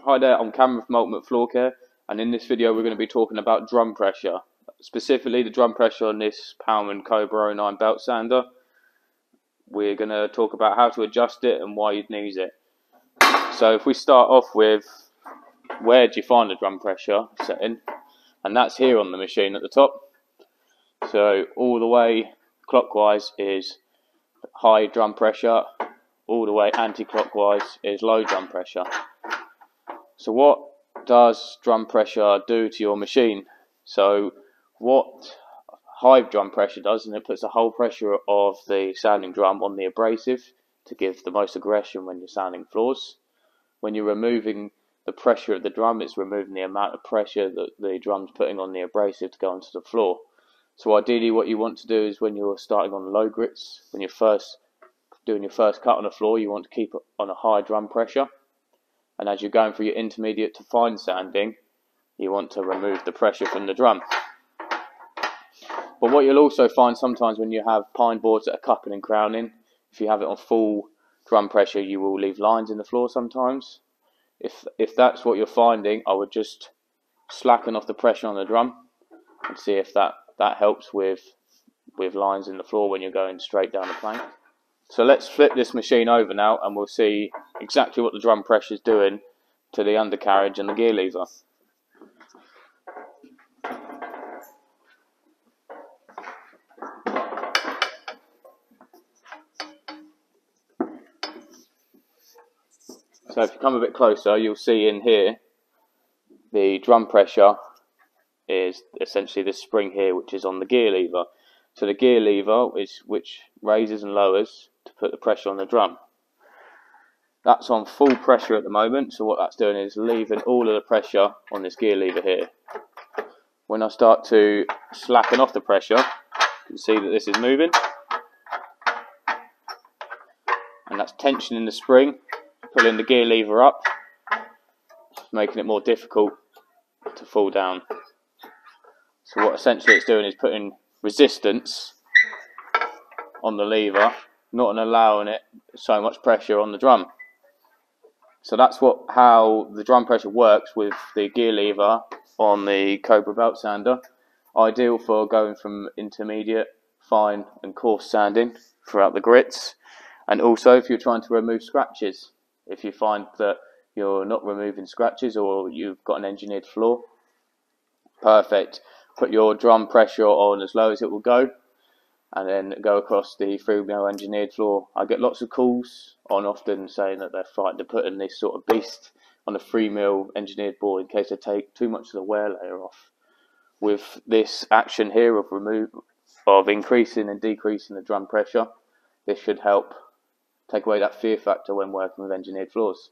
Hi there, I'm Cameron from Ultimate Floor Care, and in this video we're going to be talking about drum pressure, specifically the drum pressure on this Pallmann Cobra 09 belt sander. We're going to talk about how to adjust it and why you'd need it. So if we start off with, where do you find the drum pressure setting? And that's here on the machine at the top. So all the way clockwise is high drum pressure, all the way anti-clockwise is low drum pressure. So what does drum pressure do to your machine? So what high drum pressure does, and it puts the whole pressure of the sanding drum on the abrasive to give the most aggression when you're sanding floors. When you're removing the pressure of the drum, it's removing the amount of pressure that the drum's putting on the abrasive to go onto the floor. So ideally what you want to do is when you're starting on low grits, when you're first doing your first cut on the floor, you want to keep it on a high drum pressure. And as you're going through your intermediate to fine sanding, you want to remove the pressure from the drum. But what you'll also find sometimes when you have pine boards that are cupping and crowning, if you have it on full drum pressure, you will leave lines in the floor sometimes. If that's what you're finding, I would just slacken off the pressure on the drum and see if that helps with lines in the floor when you're going straight down the plank. So let's flip this machine over now and we'll see exactly what the drum pressure is doing to the undercarriage and the gear lever. So if you come a bit closer, you'll see in here the drum pressure is essentially this spring here, which is on the gear lever. So the gear lever is which raises and lowers to put the pressure on the drum. That's on full pressure at the moment, so what that's doing is leaving all of the pressure on this gear lever here. When I start to slacken off the pressure, you can see that this is moving, and that's tensioning the spring, pulling the gear lever up, making it more difficult to fall down. So what essentially it's doing is putting resistance on the lever, not allowing it so much pressure on the drum. So that's how the drum pressure works with the gear lever on the Cobra belt sander. Ideal for going from intermediate, fine and coarse sanding throughout the grits, and also if you're trying to remove scratches. If you find that you're not removing scratches or you've got an engineered floor, perfect. Put your drum pressure on as low as it will go, and then go across the 3mm engineered floor. I get lots of calls on often saying that they're frightened of putting this sort of beast on a 3mm engineered board in case they take too much of the wear layer off. With this action here of increasing and decreasing the drum pressure, this should help take away that fear factor when working with engineered floors.